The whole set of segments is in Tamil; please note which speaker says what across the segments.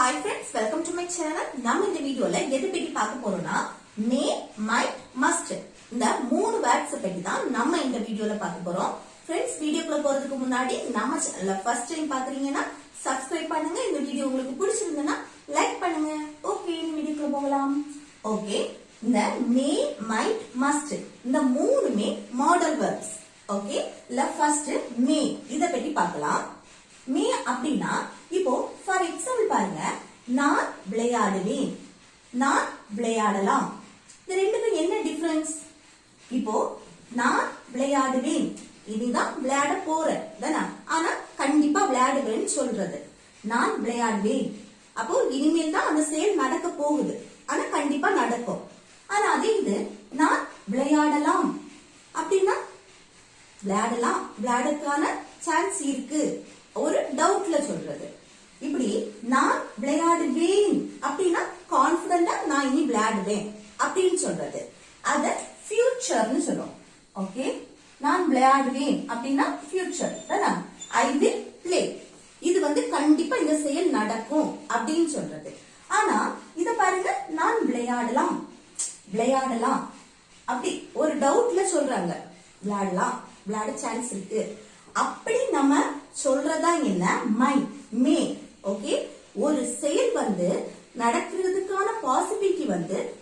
Speaker 1: Hi friends, welcome to my channel. நம்ம இந்த வீடியோல எது பத்தி பார்க்க போறோம்னா may, might, must இந்த மூணு வேர்ட்ஸ் பத்தி தான் நம்ம இந்த வீடியோல பார்க்க போறோம். Friends, வீடியோக்குள்ள போறதுக்கு முன்னாடி நம்ம சேனலை ஃபர்ஸ்ட் டைம் பாக்குறீங்கன்னா சப்ஸ்கிரைப் பண்ணுங்க. இந்த வீடியோ உங்களுக்கு பிடிச்சிருந்தா லைக் பண்ணுங்க. ஓகே, இந்த வீடியோக்குள்ள போகலாம். ஓகே, இந்த may, might, must இந்த மூணுமே model words. Okay, first may இத பத்தி பார்க்கலாம். மே அப்படின்னா இப்போ ஃபார் எக்ஸாம்பிள் பாருங்க, நான் விளையாடுவேன், நான் விளையாடலாம். இந்த ரெண்டுக்கும் என்ன டிஃபரன்ஸ்? இப்போ நான் விளையாடுவேன் இதுதான் விளையாட போறேன் தானே, ஆனா கண்டிப்பா விளையாடுவேன்னு சொல்றது. நான் விளையாடுவேன் அப்போ இனிமேல் தான் அந்த செயல் நடக்க போகுது, ஆனா கண்டிப்பா நடக்கும். ஆனா அதே இது நான் விளையாடலாம் அப்படின்னா விளையாடலாம், விளையாடுறதுக்கான சான்ஸ் இருக்கு, ஒரு டவுட்ல சொல்றது. இப்படி நான் விளையாடுவேன் அப்படின்னா கான்பிடண்டா நான் இனி விளையாடுவேன் அப்படின்னு சொல்றது. அத ஃபியூச்சர்னு சொல்றோம். ஓகே, நான் விளையாடுவேன் அப்படின்னா ஃபியூச்சர் தானே. ஐ வில் பிளே இது கண்டிப்பா இந்த செயல் நடக்கும் அப்படின்னு சொல்றது. ஆனா இத பாருங்க, நான் விளையாடலாம், விளையாடலாம் அப்படி ஒரு டவுட்ல சொல்றாங்க. விளையாடலாம், விளையாட சான்ஸ் இருக்கு அப்படி நம்ம சொல்றதா என்ன? மே. ஓகே, ஒரு செயல் நடக்கிறதுக்கான பாசிபிலிட்டி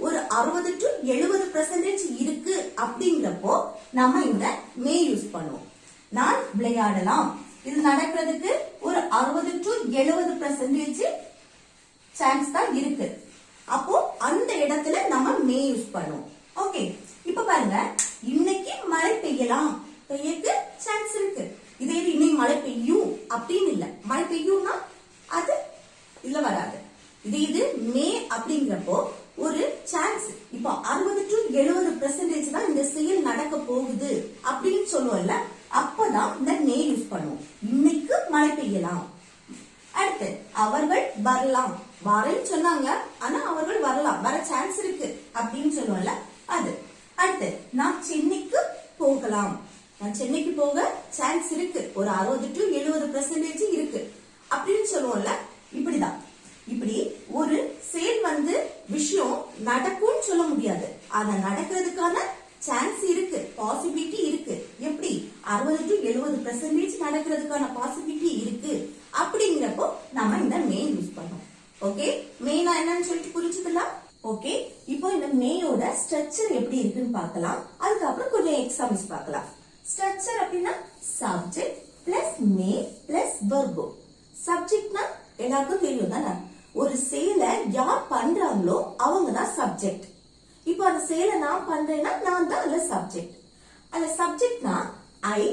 Speaker 1: ஒரு 60 to 70% இருக்கு அப்படிங்கிறப்போ நம்ம இந்த மே யூஸ் பண்ணுவோம். நான் விளையாடலாம், இது நடக்கிறதுக்கு ஒரு 60 to 70% சான்ஸ் தான் இருக்கு. அப்போ அந்த இடத்துல நம்ம மே யூஸ் பண்ணுவோம். ஓகே, இப்ப பாருங்க, இன்னைக்கு மழை பெய்யலாம், பெய்யக்கு சான்ஸ் இருக்கு. இதே இன்னைக்கு மழை பெய்யும் அப்படின்னு இல்ல, மழை பெய்யும்னா அது இல்ல வராது. இது மே அப்படிங்கிறப்போ ஒரு சான்ஸ். இப்போ 60 to 70% தான் இந்த செயல் நடக்க போகுது அப்படின்னு சொல்லுவோம்ல, அப்பதான் இந்த மே யூஸ் பண்ணுவோம். இன்னைக்கு மழை பெய்யலாம். அடுத்து அவர்கள் வரலாம், வரேன்னு சொன்னாங்க ஆனா அவர்கள் வரலாம், வர சான்ஸ் இருக்கு அப்படின்னு சொல்லுவோம்ல அது. அடுத்து நான் சென்னைக்கு போகலாம், நான் சென்னைக்கு போக சான்ஸ் இருக்கு, ஒரு 60 to 70% இருக்கு அப்படின்னு சொல்லுவோம்ல. இப்படிதான், இப்படி ஒரு செயல் விஷயம் நடக்கும்னு சொல்ல முடியாது, ஆனா நடக்கிறதுக்கான சான்ஸ் இருக்கு, பாசிபிலிட்டி இருக்கு. எப்படி? 60 to 70% நடக்கிறதுக்கான பாசிபிலிட்டி இருக்கு அப்படிங்கிறப்போ நம்ம இந்த மே யூஸ் பண்ணோம். ஓகே, மேனா என்னன்னு சொல்லிட்டு புரிஞ்சுதுல? ஓகே, இப்போ இந்த மேயோட ஸ்ட்ரக்சர் எப்படி இருக்குன்னு பார்க்கலாம். அதுக்கப்புறம் கொஞ்சம் எக்ஸாம்பிள்ஸ் பார்க்கலாம். ஸ்ட்ரக்சர் அப்படின்னா சப்ஜெக்ட் பிளஸ் மே பிளஸ் வெர்போ. சப்ஜெக்ட்னா எல்லாருக்கும் தெரியும் தானே, ஒரு செயலை யார் பண்றாங்களோ அவங்க தான் சப்ஜெக்ட். இப்போ அந்த செயலை நான் பண்றேன்னா நான் தான் அல்ல சப்ஜெக்ட். அந்த சப்ஜெக்ட்னா I,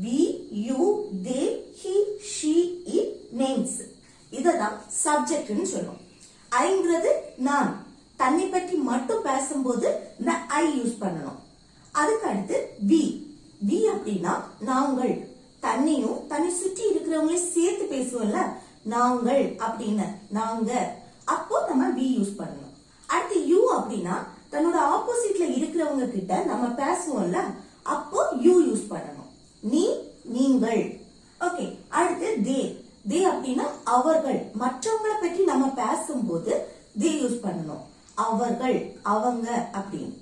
Speaker 1: we, you, they, he, she, it, names, இததான் சப்ஜெக்ட்னு சொல்லுவோம். ஐங்கிறது நான், தன்னை பற்றி மட்டும் பேசும்போது இந்த ஐ யூஸ் பண்ணணும். அதுக்கு அடுத்து வி. வி அப்படின்னா நாங்கள், தன்னையும் தன்னை சுற்றி இருக்கிறவங்களையும் சேர்த்து பேசுவோம்ல, நாங்கள் அப்படின்னு, நாங்க, அப்போ நம்ம வி யூஸ் பண்ணணும். அடுத்து யூ அப்படின்னா தன்னோட ஆப்போசிட்ல இருக்கிறவங்க கிட்ட நம்ம பேசுவோம்ல, அப்போ யூ யூஸ் பண்ணணும். நீ, நீங்கள். ஓகே, அடுத்து தே. தே அப்படின்னா அவர்கள், மற்றவங்களை பற்றி நம்ம பேசும்போது தே யூஸ் பண்ணணும், அவர்கள், அவங்க அப்படின்னு.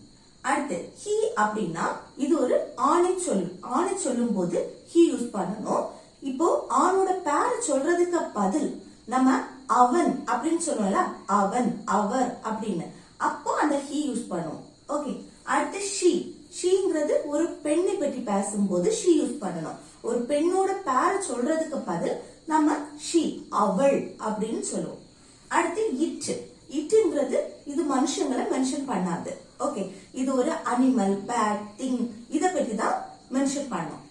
Speaker 1: அடுத்து ஹி அப்படின்னா இது ஒரு ஆணை சொல், ஆணை சொல்லும் போது ஹி யூஸ் பண்ணணும். இப்போ ஆணோட பேரை சொல்றதுக்கு பதில் நம்ம அவன் அப்படின்னு சொல்லுவோம்ல, அவன், அவர் அப்படின்னு, அப்போ அந்த ஹி யூஸ் பண்ணுவோம். ஓகே, அடுத்து ஷி. ஷீங்கிறது ஒரு பெண்ணை பற்றி பேசும்போது ஷி யூஸ் பண்ணணும். ஒரு பெண்ணோட பேரை சொல்றதுக்கு பதில் நம்ம ஷி, அவள் அப்படின்னு சொல்லுவோம். அடுத்து இட். இட்ங்கிறது இது மனுஷங்களை மென்ஷன் பண்ணாது. ஓகே, இது ஒரு அனிமல், பேட், திங், இத பத்தி தான் மென்ஷன் பண்ணோம்.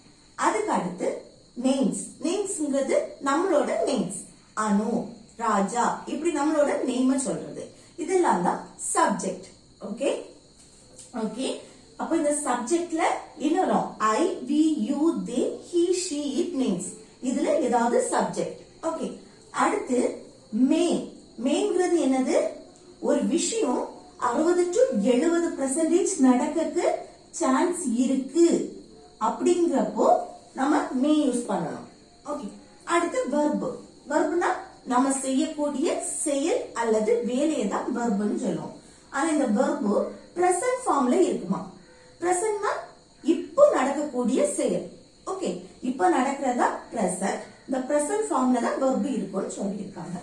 Speaker 1: அதுக்கு அடுத்து நேம்ஸ். நேம்ஸ்ங்கிறது நம்மளோட நேம்ஸ், அனு, ராஜா, இப்படி நம்மளோட நேம் சொல்றது. இதெல்லாம் தான் சப்ஜெக்ட். ஓகே, ஓகே, அப்ப இந்த சப்ஜெக்ட்ல என்ன வரும்? I, we, you, they, he, she, it, names, இதுல ஏதாவது சப்ஜெக்ட். ஓகே, அடுத்து மே. மேங்கிறது என்னது? ஒரு விஷயம் 60 to 70% நடக்கக்கு சான்ஸ் இருக்கு அப்படிங்கிறப்போ நம்ம மே யூஸ் பண்ணணும். ஓகே, அடுத்து வெர்ப். வெர்ப்னா நம்ம செய்யக்கூடிய செயல் அல்லது வேலையை தான் வெர்ப்னு சொல்லுவோம். ஆனா இந்த வெர்ப் பிரசன்ட் ஃபார்ம்ல இருக்குமா? பிரசன்ட்னா இப்போ நடக்கக்கூடிய செயல். ஓகே, இப்போ நடக்கிறதா பிரசன்ட். இந்த பிரசன்ட் ஃபார்ம்ல தான் வெர்ப் இருக்கும்னு சொல்லியிருக்காங்க.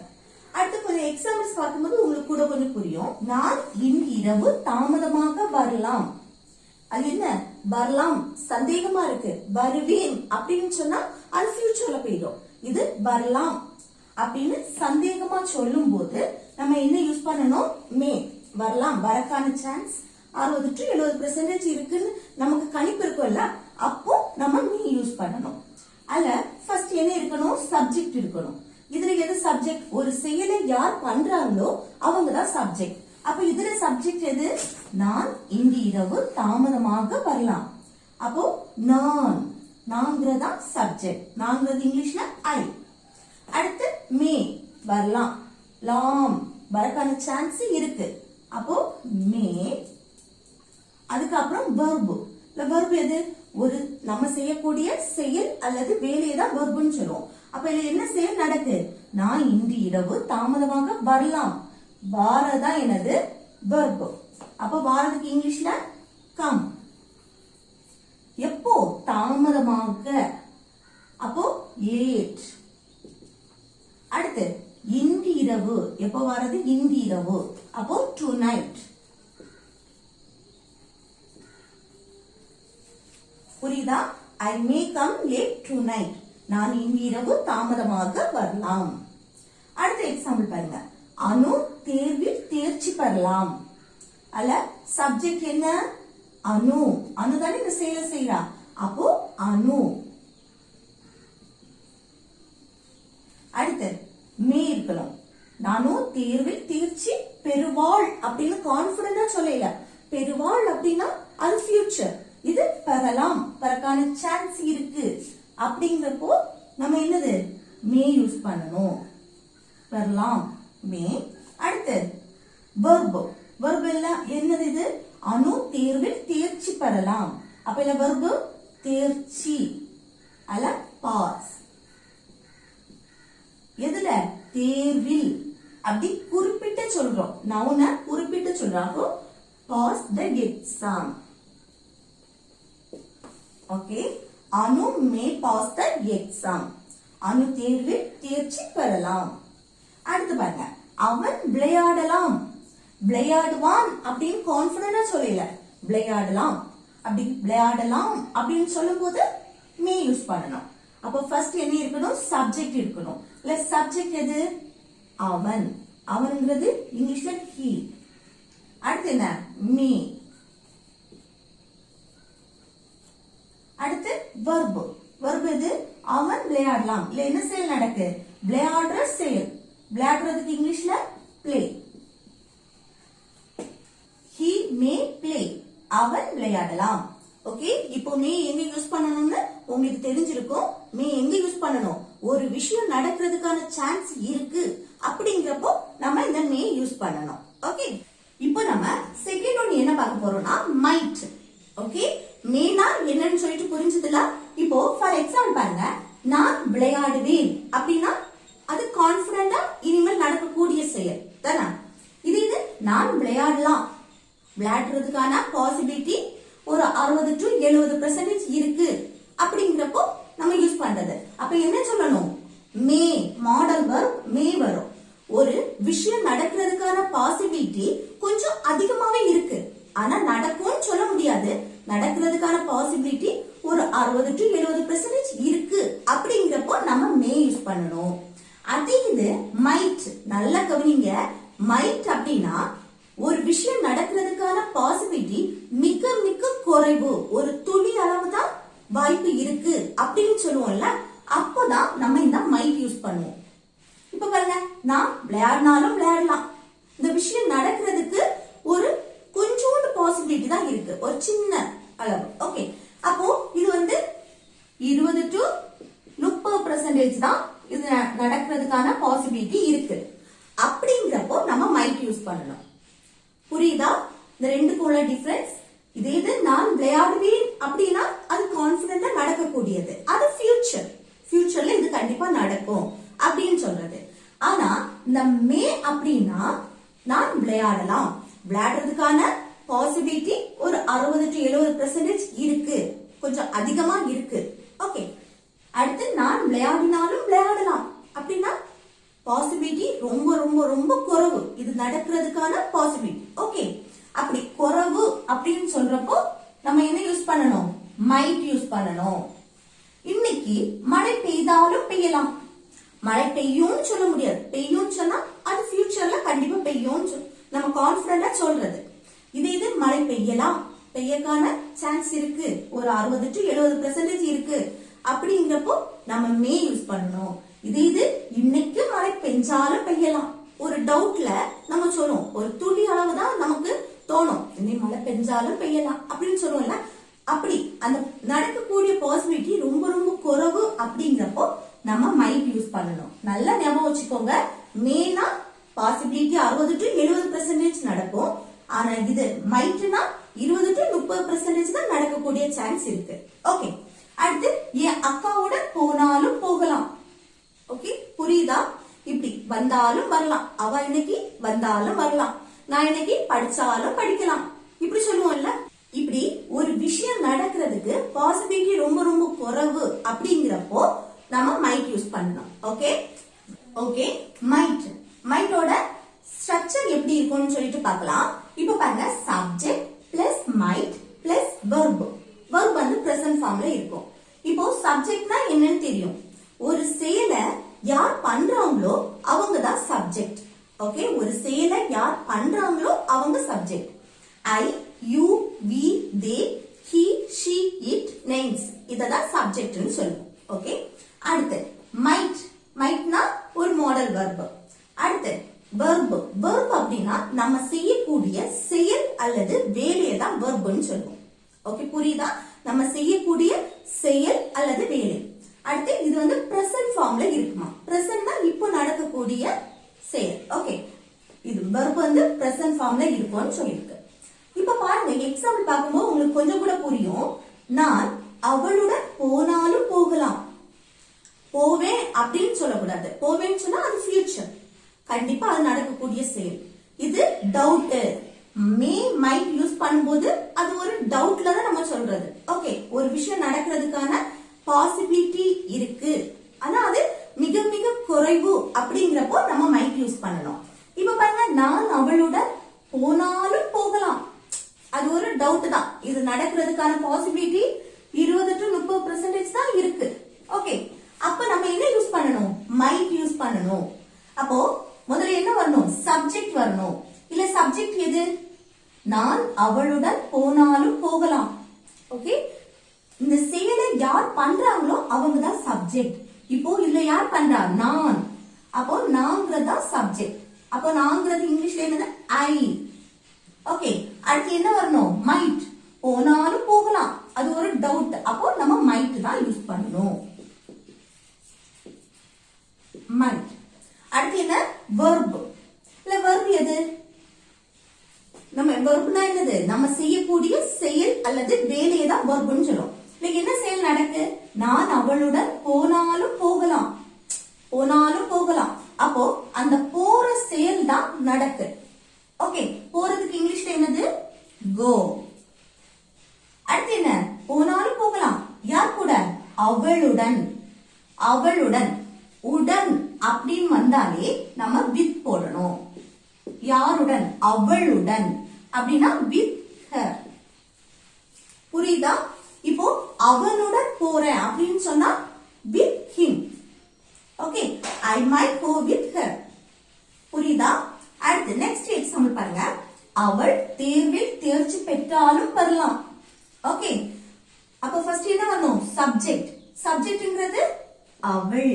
Speaker 1: அடுத்து கொஞ்சம் எக்ஸாம்பிள்ஸ் பார்க்கும்போது உங்களுக்கு கூட கொஞ்சம் புரியும். நான் இன்று இரவு தாமதமாக வரலாம். அது என்ன? வரலாம் சந்தேகமா இருக்கு. வருவேன் அப்படின்னு சொன்னா அது ஃபியூச்சர்ல போயிடும். இது வரலாம் அப்படின்னு சந்தேகமா சொல்லும் போது நம்ம என்ன யூஸ் பண்ணணும்? மே. வரலாம், வரக்கான சான்ஸ் 60 to 70% இருக்குன்னு நமக்கு கணிப்பு இருக்கும்ல, அப்போ நம்ம மே யூஸ் பண்ணணும். அதுல ஃபர்ஸ்ட் என்ன இருக்கணும்? சப்ஜெக்ட் இருக்கணும். இதுல எது சப்ஜெக்ட்? ஒரு செயலை யார் பண்றாங்களோ அவங்க தான் சப்ஜெக்ட். அப்ப இதுல சப்ஜெக்ட் எது? நான் இன்று இரவு தாமதமாக வரலாம். அப்போ நான், நாங்கிறதா சப்ஜெக்ட். நாங்கிறது இங்கிலீஷ்ல ஐ. அடுத்து மே, வரலாம். லாம், வரக்கான சான்ஸ் இருக்கு. அப்போ மே. அதுக்கப்புறம் வெர்பு. வெர்பு எது? ஒரு நம்ம செய்யக்கூடிய செயல் அல்லது வேலையை தான் வெர்புன்னு சொல்லுவோம். அப்ப இதுல என்ன செயல் நடக்கு? நான் இன்று இரவு தாமதமாக வரலாம். வாரதா என்னது? வெர்பு. அப்ப வாரதுக்கு இங்கிலீஷ்ல கம். எப்போ? தாமதமாக. அப்போ லேட். அடுத்து இன்று இரவு. எப்போ வாரது? இன்று இரவு. அப்போ டு நைட். புரியுதா? I may come late tonight. நான் இன்று இரவு தாமதமாக வரலாம். அடுத்த எக்ஸாம்பிள் பாருங்க. அனு தேர்வில் தேர்ச்சி பெறலாம். அல்ல சப்ஜெக்ட் என்ன? அனு. அனு தானே இந்த செயலை செய்யறா. அப்போ அனு. அடுத்து மே இருக்கணும். நானும் தேர்வில் தேர்ச்சி பெறுவாள் அப்படின்னு கான்பிடண்டா சொல்லல. பெறுவாள் அப்படின்னா அது ஃபியூச்சர். இது பெறலாம், பெறக்கான சான்ஸ் இருக்கு அப்படிங்கிறப்போ நம்ம என்னது? மே யூஸ் பண்ணணும். பெறலாம், மே. அடுத்து வெர்ப். வெர்ப் எல்லாம் என்னது? இது அனு தேர்வில் தேர்ச்சி பெறலாம். அப்ப இல்ல வெர்ப் தேர்ச்சி அல்ல பாஸ். எதுல? தேர்வில். அப்படி குறிப்பிட்டு சொல்றோம். நவுன குறிப்பிட்டு சொல்றாங்க. Pass the exam. Okay, Anu may pass the exam. Anu தேர்வில் தேர்ச்சி பெறலாம். அடுத்து பாருங்க. அவன் விளையாடலாம். விளையாடுவான் அப்படின்னு கான்பிடண்டா சொல்லல. விளையாடலாம். அப்படி விளையாடலாம் அப்படின்னு சொல்லும் போது மே யூஸ் பண்ணணும். அப்ப ஃபர்ஸ்ட் என்ன இருக்கணும்? சப்ஜெக்ட் இருக்கணும். இல்ல சப்ஜெக்ட் எது? அவன். அவன்ங்கிறது இங்கிலீஷ்ல he. அடுத்து என்ன? me. அடுத்து verb. verb எது? அவன் விளையாடலாம். இல்ல என்ன செயல் நடக்கு? விளையாடுற செயல். விளையாடுறதுக்கு இங்கிலீஷ்ல play. he may play. அவன் விளையாடலாம். ஓகே, இப்போ மே எங்க யூஸ் பண்ணணும்னு உங்களுக்கு தெரிஞ்சிருக்கும். மே எங்க யூஸ் பண்ணணும்? ஒரு விஷயம் நடக்கிறதுக்கான சான்ஸ் இருக்கு அப்படிங்கிறப்போ நம்ம இந்த மே யூஸ் பண்ணணும். ஓகே, இப்போ நம்ம செகண்ட் ஒன் என்ன பார்க்க போறோம்னா மைட். ஓகே, மேனா என்னன்னு சொல்லிட்டு புரிஞ்சதுல. இப்போ ஃபார் எக்ஸாம்பிள் பாருங்க. நான் விளையாடுவேன் அப்படின்னா அது கான்பிடண்டா இனிமேல் நடக்கக்கூடிய செயல் தானே. இது நான் விளையாடலாம். விளையாடுறதுக்கான பாசிபிலிட்டி ஒரு 60 to 70% இருக்கு அப்படிங்கிறப்போ நம்ம யூஸ் பண்றது. அப்ப என்ன சொல்லணும்? மே. மாடல் வரும், மே வரும். ஒரு விஷயம் நடக்கிறதுக்கான பாசிபிலிட்டி கொஞ்சம் அதிகமாவே இருக்கு. ஆனா நடக்கும்னு சொல்ல முடியாது. நடக்கிறதுக்கான பாசிபிலிட்டி ஒரு 60 to 70% இருக்கு அப்படிங்கிறப்போ நம்ம மே யூஸ் பண்ணணும். அதே இது மைட். நல்லா கவனிங்க. மைட் அப்படின்னா ஒரு விஷயம் நடக்கிறதுக்கான பாசிபிலிட்டி மிக மிக குறைவு. ஒரு துளி அளவு தான் வாய்ப்பு இருக்கு அப்படின்னு சொல்லுவோம்ல. அப்போதான் நம்ம இந்த மைட் யூஸ் பண்ணுவோம். இப்ப பாருங்க, நான் விளையாடினாலும் விளையாடலாம். இந்த விஷயம் நடக்கிறதுக்கு ஒரு கொஞ்சோண்டு பாசிபிலிட்டி தான் இருக்கு. ஒரு சின்ன அளவு. ஓகே, அப்போ இது 20 to 30% தான் இது நடக்கிறதுக்கான பாசிபிலிட்டி இருக்கு. அப்படிங்கிறப்போ நம்ம மைட் யூஸ் பண்ணணும். புரியுதா? இந்த ரெண்டுக்கும் உள்ள டிஃபரன்ஸ். இதே இது நான் விளையாடுவேன் அப்படின்னா அது கான்பிடண்டா நடக்கக்கூடியது. அது ஃபியூச்சர். ஃபியூச்சர்ல இது கண்டிப்பா நடக்கும் அப்படின்னு சொல்றது. ஆனா இந்த மே அப்படின்னா நான் விளையாடலாம், விளையாடுறதுக்கான பாசிபிலிட்டி ஒரு 60 to 70% இருக்கு, கொஞ்சம் அதிகமா இருக்கு. ஓகே, அடுத்து நான் விளையாடினாலும் விளையாடலாம் அப்படின்னா பாசிபிலிட்டி ரொம்ப ரொம்ப ரொம்ப குறைவு, இது நடக்கிறதுக்கான பாசிபிலிட்டி. ஓகே, அப்படி குறைவு அப்படின்னு சொல்றப்போ நம்ம என்ன யூஸ் பண்ணணும்? மைட் யூஸ் பண்ணணும். இன்னைக்கு மழை பெய்தாலும் பெய்யலாம், மழை பெய்யும்னு சொல்ல முடியாது, பெய்யும் சொன்னா அது ஃபியூச்சர்ல கண்டிப்பா பெய்யும் நம்ம கான்பிடண்டா சொல்றது. இது மழை பெய்யலாம், பெய்யக்கான சான்ஸ் இருக்கு, ஒரு 60 to 70% இருக்கு அப்படிங்கிறப்போ நம்ம மே யூஸ் பண்ணணும். இது இன்னைக்கு மழை பெஞ்சாலும் பெய்யலாம், ஒரு டவுட்ல நம்ம சொல்லுவோம், ஒரு துளி அளவு தான் நமக்கு தோணும், இன்னைக்கு மழை பெஞ்சாலும் பெய்யலாம் அப்படின்னு சொல்லுவோம்ல. அப்படி அந்த நடக்கக்கூடிய பாசிபிலிட்டி ரொம்ப ரொம்ப குறைவு அப்படிங்கிறப்போ நம்ம மைட் யூஸ் பண்ணணும். நல்லா ஞாபகம் வச்சுக்கோங்க, மேனா பாசிபிலிட்டி 60 to 70% நடக்கும், ஆனா இது மைட்னா 20 to 30% தான் நடக்கக்கூடிய சான்ஸ் இருக்கு. ஓகே, அடுத்து என் அக்காவோட போனாலும் போகலாம். ஓகே, புரியுதா? இப்படி வந்தாலும் வரலாம், அவ இன்னைக்கு வந்தாலும் வரலாம், நான் இன்னைக்கு படிச்சாலும் படிக்கலாம், இப்படி சொல்லுவோம்ல. இப்படி ஒரு விஷயம் நடக்கிறதுக்கு பாசிபிலிட்டி ரொம்ப ரொம்ப குறைவு அப்படிங்கிறப்போ நம்ம மைட் யூஸ் பண்ணணும். ஓகே ஓகே, மைட்டோட ஸ்ட்ரக்சர் எப்படி இருக்கும்னு சொல்லிட்டு பார்க்கலாம். இப்ப பாருங்க, subject plus might plus verb. Verb வந்து பிரசன்ட் ஃபார்ம்ல இருக்கும். இப்போ சப்ஜெக்ட்னா என்னன்னு தெரியும், ஒரு செயலை யார் பண்றாங்களோ அவங்க தான் சப்ஜெக்ட். ஓகே, ஒரு செயலை யார் பண்றாங்களோ அவங்க subject. I, you, we, they, he, she, it, names, இததான் சப்ஜெக்ட்னு சொல்லுவோம். ஓகே, அடுத்து மைட்னா ஒரு மாடல் வெர்ப். அடுத்து வெர்ப் அப்படின்னா நம்ம செய்யக்கூடிய செயல் அல்லது வேலையை தான் வெர்ப்னு சொல்லுவோம். ஓகே, புரியுதா? நம்ம செய்யக்கூடிய செயல் அல்லது வேலை. அடுத்து இது வந்து பிரசன்ட் ஃபார்ம்ல இருக்குமா, பிரசன்ட்னா இப்போ நடக்கக்கூடிய செயல். ஓகே, இது வெர்ப் வந்து பிரசன்ட் ஃபார்ம்ல இருக்கும்னு சொல்லியிருக்கு. இப்ப பாருங்க, எக்ஸாம்பிள் பார்க்கும்போது உங்களுக்கு கொஞ்சம் கூட புரியும். நான் அவளுடன் போனாலும் போகலாம், போவேன் அப்படின்னு சொல்லக்கூடாது, போவேன்னு சொன்னா அது ஃபியூச்சர், கண்டிப்பா அது நடக்கக்கூடிய செயல். இது டவுட், மே மைட் யூஸ் பண்ணும்போது அது ஒரு டவுட்ல தான் நம்ம சொல்றது. ஓகே, ஒரு விஷயம் நடக்கிறதுக்கான பாசிபிலிட்டி இருக்கு, ஆனா அது மிக மிக குறைவு அப்படிங்கிறப்போ நம்ம மைட் யூஸ் பண்ணணும். இப்ப பாருங்க, நான் அவளுடன் போனாலும் போகலாம், அது ஒரு டவுட் தான், இது நடக்கிறதுக்கான பாசிபிலிட்டி 20 to 30% தான் இருக்கு. ஓகே, அப்ப நம்ம என்ன யூஸ் பண்ணணும்? மைட் யூஸ் பண்ணணும். அப்போ முதல்ல என்ன வரணும்? சப்ஜெக்ட் வரணும். இல்ல சப்ஜெக்ட் எது? நான் அவளுடன் போனாலும் போகலாம். ஓகே, இந்த செயலை யார் பண்றாங்களோ அவங்க தான் சப்ஜெக்ட். இப்போ இல்ல யார் பண்றா? நான். அப்போ நாங்கிறதா சப்ஜெக்ட். அப்போ நாங்கிறது இங்கிலீஷ்ல என்னது? ஐ. ஓகே, அடுத்து என்ன வரணும்? மைட். போனாலும் போகலாம், அது ஒரு டவுட், அப்போ நம்ம மைட் தான் யூஸ் பண்ணணும். மைட். அடுத்து என்ன? வெர்ப். இல்ல வெர்ப் எது? நம்ம வெர்ப்னா என்னது? நம்ம செய்யக்கூடிய செயல் அல்லது வேலையை தான் வெர்ப்னு சொல்றோம். இன்னைக்கு என்ன செயல் நடக்கு? நான் அவளுடன் போனாலும் போகலாம், போனாலும் போகலாம், அப்போ அந்த போற செயல் தான் நடக்கு. ஓகே, போறதுக்கு இங்கிலீஷ்ல என்னது? கோ. அடுத்து என்ன? போனாலும் போகலாம், யார் கூட? அவளுடன். அவளுடன், உடன் அப்படின்னு வந்தாலே நம்ம வித் போடணும். யாருடன்? அவளுடன் அப்படின்னா வித் ஹர். புரியுதா? இப்போ அவனுடன் போறேன் அப்படின்னு சொன்னா with him. Okay, I might go with her. புரியுதா? அடுத்து நெக்ஸ்ட் எக்ஸாம்பிள் பாருங்க, அவள் தேர்வில் தேர்ச்சி பெற்றாலும் பெறலாம். ஓகே, அப்ப ஃபர்ஸ்ட் என்ன வரணும்? சப்ஜெக்ட். சப்ஜெக்ட்ங்கிறது அவள்,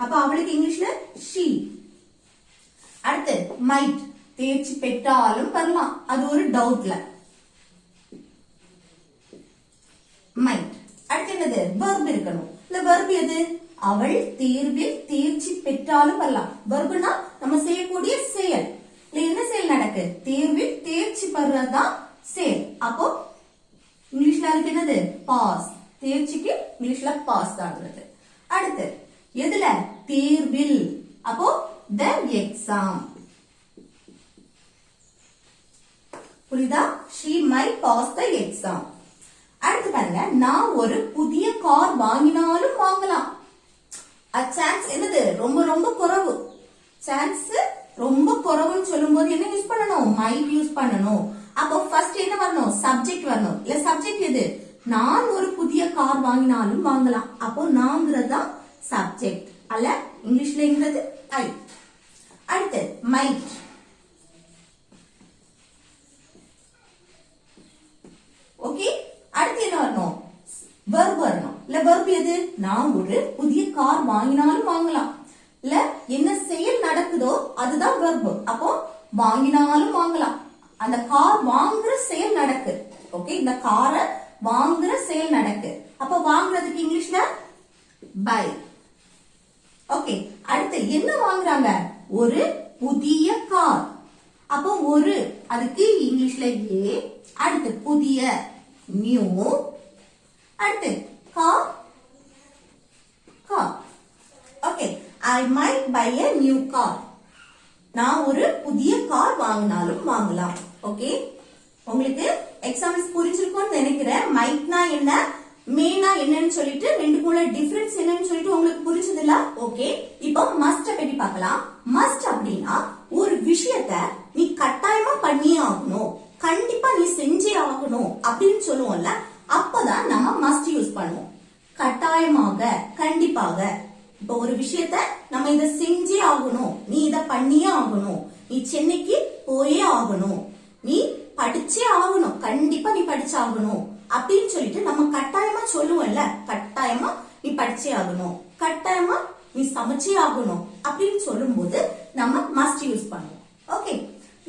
Speaker 1: அப்ப அவளுக்கு இங்கிலீஷ்ல she. அடுத்து மைட், தேர்ச்சி பெற்றாலும் பெறலாம், அது ஒரு டவுட்ல மைட். அடுத்து என்னது? வெர்ப் இருக்கணும். இல்ல வெர்ப் எது? அவள் தேர்வில் தேர்ச்சி பெற்றாலும் பெறலாம். வெர்ப்னா நம்ம செய்யக்கூடிய செயல். இல்ல என்ன செயல் நடக்கு? தேர்வில் தேர்ச்சி பெறதான் செயல். அப்போ இங்கிலீஷ்ல அதுக்கு என்னது? பாஸ். தேர்ச்சிக்கு இங்கிலீஷ்ல பாஸ் தான். அடுத்து எதுல? தேர்வில். அப்போ exam. புரியுதா? she might pass the exam. அடுத்து பாருங்க, நான் ஒரு புதிய கார் வாங்கினாலும் வாங்கலாம். சான்ஸ் என்னது? ரொம்ப ரொம்ப குறைவு. சான்ஸ் ரொம்ப குறைவுன்னு சொல்லும்போது என்ன யூஸ் பண்ணணும்? மைட் யூஸ் பண்ணணும். அப்போ ஃபர்ஸ்ட் என்ன வரணும்? சப்ஜெக்ட் வரணும். இல்ல சப்ஜெக்ட் எது? நான் ஒரு புதிய கார் வாங்கினாலும் வாங்கலாம். அப்போ நாங்கிறது தான் சப்ஜெக்ட். அல்ல இங்கிலீஷ்ல எங்கிறது ஐ. அடுத்து மைட். ஓகே, அடுத்து என்ன வரணும்? வெர்ப் வரணும். இல்ல வெர்ப் எது? நான் ஒரு புதிய கார் வாங்கினாலும் வாங்கலாம். இல்ல என்ன செயல் நடக்குதோ அதுதான் வெர்ப். அப்போ வாங்கினாலும் வாங்கலாம். அந்த கார் வாங்குற செயல் நடக்கு. ஓகே, இந்த காரை வாங்குற செயல் நடக்கு. அப்போ வாங்குறதுக்கு இங்கிலீஷ்ல பை. ஓகே, அடுத்து என்ன வாங்குறாங்க? ஒரு புதிய கார். அப்போ ஒரு அதுக்கு இங்கிலீஷ்ல ஏ. அடுத்து புதிய நியூ. அடுத்து car car. Okay, I might buy a new car. நான் ஒரு புதிய கார் வாங்கினாலும் வாங்கலாம். ஓகே, உங்களுக்கு எக்ஸாம்பிள்ஸ் புரிஞ்சிருக்கும்னு நினைக்கிறேன். மைட்னா என்ன, மேனா என்னன்னு சொல்லிட்டு ரெண்டுக்குள்ள டிஃபரன்ஸ் என்னன்னு சொல்லிட்டு உங்களுக்கு புரிஞ்சதில்ல? ஓகே, இப்போ மஸ்ட் பத்தி பார்க்கலாம். மஸ்ட் அப்படின்னா ஒரு விஷயத்த நீ கட்டாயமா பண்ணியே ஆகணும், கண்டிப்பா நீ செஞ்சே ஆகணும் அப்படின்னு சொல்லுவோம்ல, அப்பதான் நம்ம மஸ்ட் யூஸ் பண்ணுவோம். கட்டாயமாக, கண்டிப்பாக. இப்போ ஒரு விஷயத்த நம்ம இத செஞ்சே ஆகணும், நீ இத பண்ணியே ஆகணும், நீ சென்னைக்கு போயே ஆகணும், நீ படிச்சே ஆகணும், கண்டிப்பா நீ படிச்சாகணும் அப்படின்னு சொல்லிட்டு நம்ம கட்டாயமா சொல்லுவோம்ல. கட்டாயமா நீ படிச்சே ஆகணும், கட்டாயமா நீ சமைச்சே ஆகணும் அப்படின்னு சொல்லும்போது நம்ம மஸ்ட் யூஸ் பண்ணுவோம். ஓகே,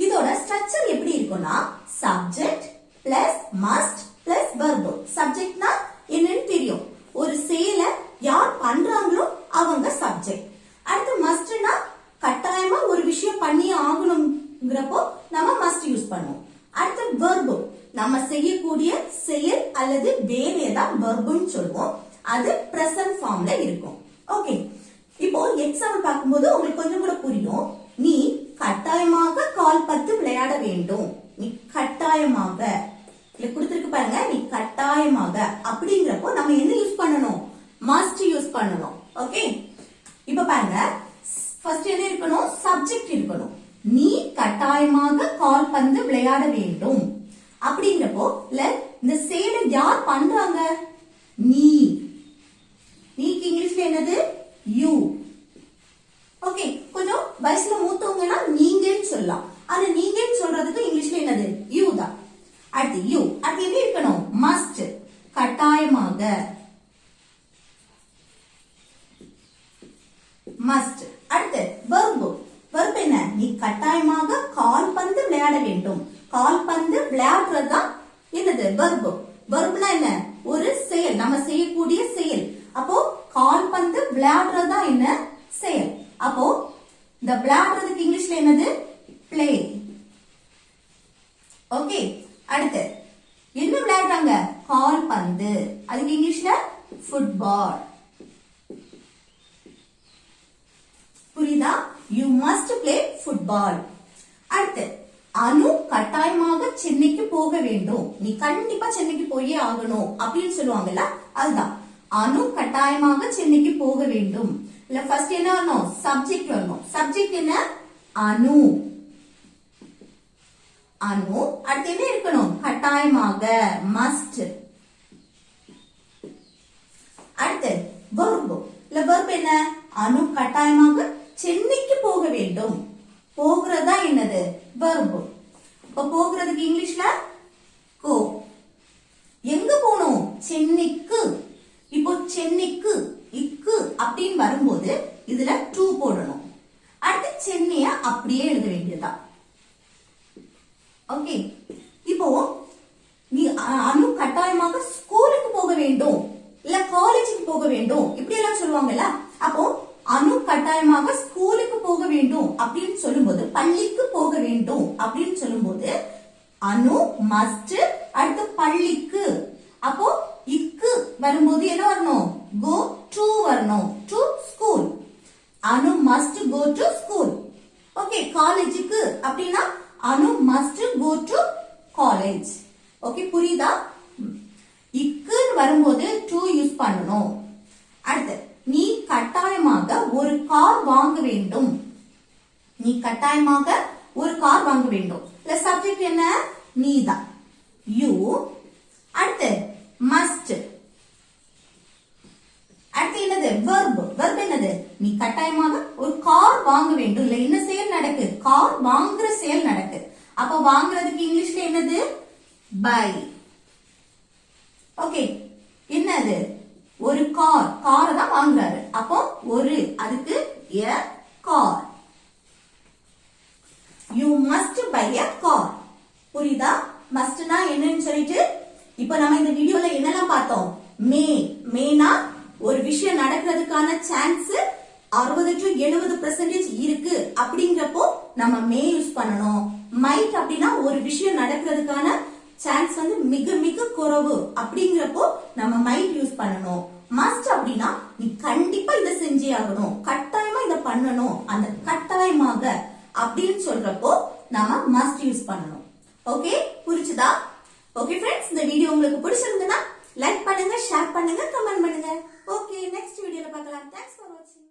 Speaker 1: இதோட ஸ்ட்ரக்சர் எப்படி இருக்கும்னா subject plus must plus verb. சப்ஜெக்ட்னா என்னன்னு தெரியும், ஒரு செயலை யார் பண்றாங்களோ அவங்க சப்ஜெக்ட். அடுத்து மஸ்ட்னா கட்டாயமா ஒரு விஷயம் பண்ணியே ஆகணும்ங்கிறப்போ நம்ம மஸ்ட் யூஸ் பண்ணுவோம். அடுத்து வெர்ப், நம்ம செய்யக்கூடிய செயல் அல்லது வேலையை தான் வெர்ப்னு சொல்லுவோம். அது பிரசன்ட் ஃபார்ம்ல இருக்கும். ஓகே, இப்போ எக்ஸாம்பிள் பார்க்கும்போது உங்களுக்கு கொஞ்சம் கூட புரியும். நீ கட்டாயமாக கால்பந்து விளையாட வேண்டும். நீ கட்டாயமாக இல்ல கொடுத்திருக்கு பாருங்க, நீ கட்டாயமாக அப்படிங்கிறப்போ நம்ம என்ன யூஸ் பண்ணணும்? மஸ்ட் யூஸ் பண்ணணும். ஓகே, இப்ப பாருங்க, ஃபர்ஸ்ட் என்ன இருக்கணும்? சப்ஜெக்ட் இருக்கணும். நீ கட்டாயமாக கால்பந்து விளையாட வேண்டும் அப்படிங்கிறப்போ இல்ல இந்த செயலை யார் பண்றாங்க? நீ. நீக்கு இங்கிலீஷ்ல என்னது? யூ. ஓகே, கொஞ்சம் வயசுல மூத்தவங்கன்னா நீங்கன்னு சொல்லலாம். ஆனா நீங்கன்னு சொல்றதுக்கு இங்கிலீஷ்ல என்னது? யூ தான். அடுத்து யூ. அடுத்து எப்படி இருக்கணும்? மஸ்ட், கட்டாயமாக. மஸ்ட். அடுத்து வெர்ப். வெர்ப் என்ன? நீ கட்டாயமாக கால்பந்து விளையாட வேண்டும். கால்பந்து விளையாடுறதுதான் என்னது? வெர்ப். வெர்ப்னா என்ன? ஒரு செயல், நம்ம செய்யக்கூடிய செயல். அப்போ கால்பந்து விளையாடுறதா என்ன? செயல். அப்போ இந்த விளையாடுறதுக்கு இங்கிலீஷ்ல என்னது? பிளே. ஓகே, அடுத்து என்ன விளையாடுறாங்க? கால்பந்து. அதுக்கு இங்கிலீஷ்ல ஃபுட்பால். புரியுதா? You must play football. அடுத்து அனு கட்டாயமாக சென்னைக்கு போக வேண்டும். நீ கண்டிப்பா சென்னைக்கு போயே ஆகணும் அப்படின்னு சொல்லுவாங்கல்ல, அதுதான் அனு கட்டாயமாக சென்னைக்கு போக வேண்டும். இல்ல ஃபர்ஸ்ட் என்ன வரணும்? சப்ஜெக்ட் வரணும். சப்ஜெக்ட் என்ன? அனு. அனு. அடுத்து என்ன இருக்கணும்? கட்டாயமாக, மஸ்ட். அடுத்து வெர்ப். இல்ல வெர்ப் என்ன? அனு கட்டாயமாக சென்னைக்கு போக வேண்டும். போகிறதா என்னது? வெர்ப். இப்ப போகிறதுக்கு இங்கிலீஷ்ல கோ. எங்க போகணும்? சென்னைக்கு. இப்போ சென்னைக்கு இக்கு அப்படின்னு வரும்போது இதுல டு போடணும். அடுத்து சென்னைய அப்படியே எழுத வேண்டியதா. ஓகே, இப்போ நீ அனு கட்டாயமாக ஸ்கூலுக்கு போக வேண்டும், இல்ல காலேஜுக்கு போக வேண்டும், இப்படி எல்லாம் சொல்லுவாங்கல்ல. அப்போ அனு கட்டாயமாக ஸ்கூலுக்கு போக வேண்டும் அப்படின்னு சொல்லும்போது, பள்ளிக்கு போக வேண்டும் அப்படின்னு சொல்லும்போது அனு மஸ்ட், அடுத்து பள்ளிக்கு. அப்போ இக்கு வரும்போது என்ன வரணும்? கோ டு வரணும். To school. Anu must go to school. Okay, okay காலேஜுக்கு அப்படின்னா Anu must go to college. Okay புரியுதா? இக்குன்னு வரும்போது to யூஸ் பண்ணணும். அடுத்து நீ கட்டாயமாக ஒரு கார் வாங்க வேண்டும். நீ கட்டாயமாக ஒரு கார் வாங்க வேண்டும். இல்ல சப்ஜெக்ட் என்ன? நீதான். யூ. அடுத்து must. அடுத்து என்னது? வெர்ப் என்னது? நீ கட்டாயமாக ஒரு கார் வாங்க வேண்டும். இல்ல என்ன செயல் நடக்கு? கார் வாங்குற செயல் நடக்கு. அப்ப வாங்குறதுக்கு இங்கிலீஷ்ல என்னது? பை. ஓகே என்னது? ஒரு கார் தான் வாங்குறாரு. அப்போ ஒரு அதுக்கு a car. You must buy a car. புரியுதா? mustனா என்னன்னு சொல்லிட்டு இப்போ நம்ம இந்த வீடியோல என்னெல்லாம் பார்த்தோம்? மேனா ஒரு விஷயம் நடக்கிறதுக்கான சான்ஸ் 60 to 70% இருக்கு அப்படிங்கறப்போ நம்ம மே யூஸ் பண்ணணும். மைட் அப்படின்னா ஒரு விஷயம் நடக்கிறதுக்கான சான்ஸ் வந்து மிக மிக குறைவு அப்படிங்கறப்போ நம்ம மைட் யூஸ் பண்ணணும். மஸ்ட் அப்படின்னா நீ கண்டிப்பா இதை செஞ்சே ஆகணும், கட்டாயமா இதை பண்ணணும், அந்த கட்டாயமாக அப்படின்னு சொல்றப்போ நம்ம மஸ்ட் யூஸ் பண்ணணும். ஓகே புரிச்சுதா? ஓகே ஃப்ரெண்ட்ஸ், இந்த வீடியோ உங்களுக்கு பிடிச்சிருந்தா லைக் பண்ணுங்க, ஷேர் பண்ணுங்க, கமெண்ட் பண்ணுங்க. ஓகே நெக்ஸ்ட் வீடியோல பார்க்கலாம். தேங்க்ஸ் ஃபார் வாட்சிங்.